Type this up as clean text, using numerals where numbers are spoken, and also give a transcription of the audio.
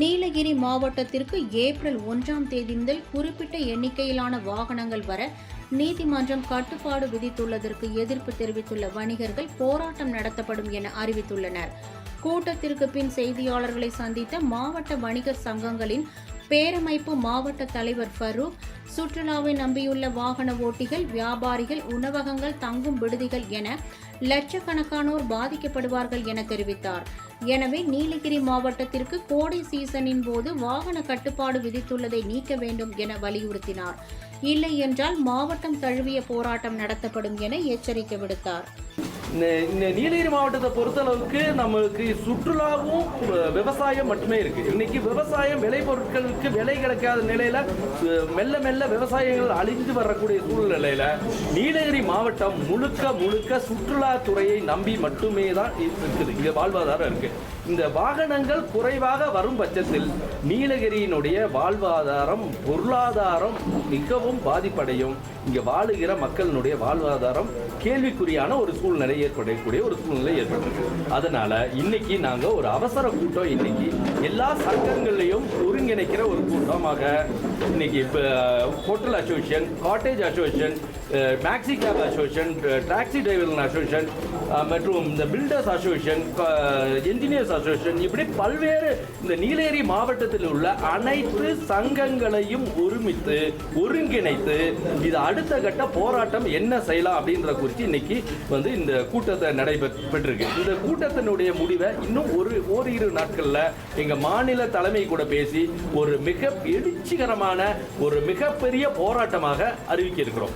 நீலகிரி மாவட்டத்திற்கு ஏப்ரல் 1ஆம் தேதி முதல் குறிப்பிட்ட எண்ணிக்கையிலான வாகனங்கள் வர நீதிமன்றம் கட்டுப்பாடு விதித்துள்ளதற்கு எதிர்ப்பு தெரிவித்துள்ள வணிகர்கள் போராட்டம் நடத்தப்படும் என அறிவித்துள்ளனர். கூட்டத்திற்கு பின் செய்தியாளர்களை சந்தித்த மாவட்ட வணிகர் சங்கங்களின் பேரமைப்பு மாவட்ட தலைவர் ஃபரூக், சுற்றுலாவை நம்பியுள்ள வாகன ஓட்டிகள், வியாபாரிகள், உணவகங்கள், தங்கும் விடுதிகள் என லட்சக்கணக்கானோர் பாதிக்கப்படுவார்கள் என தெரிவித்தார். எனவே நீலகிரி மாவட்டத்திற்கு கோடை சீசனின் போது வாகன கட்டுப்பாடு விதித்துள்ளதை நீக்க வேண்டும் என வலியுறுத்தினார். இல்லை என்றால் மாவட்டம் தழுவிய போராட்டம் நடத்தப்படும் என எச்சரிக்கை விடுத்தார். நீலகிரி மாவட்டத்தை பொறுத்தளவுக்கு நம்மளுக்கு சுற்றுலாவும் விவசாயம் மட்டுமே இருக்கு. இன்னைக்கு விவசாயம் விளைபொருட்களுக்கு விலை கிடைக்காத நிலையில மெல்ல மெல்ல விவசாயங்கள் அழிந்து வரக்கூடிய சூழ்நிலையில நீலகிரி மாவட்டம் முழுக்க சுற்றுலாத்துறையை நம்பி மட்டுமே தான் இருக்குது. இங்க வாழ்வாதாரம் இருக்கு. இந்த வாகனங்கள் குறைவாக வரும் பட்சத்தில் நீலகிரியினுடைய வாழ்வாதாரம், பொருளாதாரம் மிகவும் பாதிப்படையும். இங்க வாழுகிற மக்களினுடைய வாழ்வாதாரம் கேள்விக்குறியான ஒரு சூழ்நிலை ஏற்படக்கூடிய ஒரு சூழ்நிலை ஏற்பட்டிருக்கு. அதனால இன்னைக்கு நாங்க ஒரு அவசர கூட்டம் இன்னைக்கு எல்லா சங்கங்களையும் ஒருங்கிணைக்கிற ஒரு கூட்டமாக இன்னைக்கு hotel association, cottage association, maxi cab association, taxi driver association மற்றும் இந்த பில்டர்ஸ் அசோசியேஷன், என்ஜினியர்ஸ் அசோசியேஷன், இப்படி பல்வேறு இந்த நீலகிரி மாவட்டத்தில் உள்ள அனைத்து சங்கங்களையும் ஒருங்கிணைத்து இது அடுத்த கட்ட போராட்டம் என்ன செய்யலாம் அப்படின்ற குறித்து இன்னைக்கு இந்த கூட்டத்தை நடைபெற்றிருக்கு. இந்த கூட்டத்தினுடைய முடிவை இன்னும் ஓரிரு நாட்கள்ல எங்க மாநில தலைமை கூட பேசி ஒரு மிக எழுச்சிகரமான ஒரு மிகப்பெரிய போராட்டமாக அறிவிக்க இருக்கிறோம்.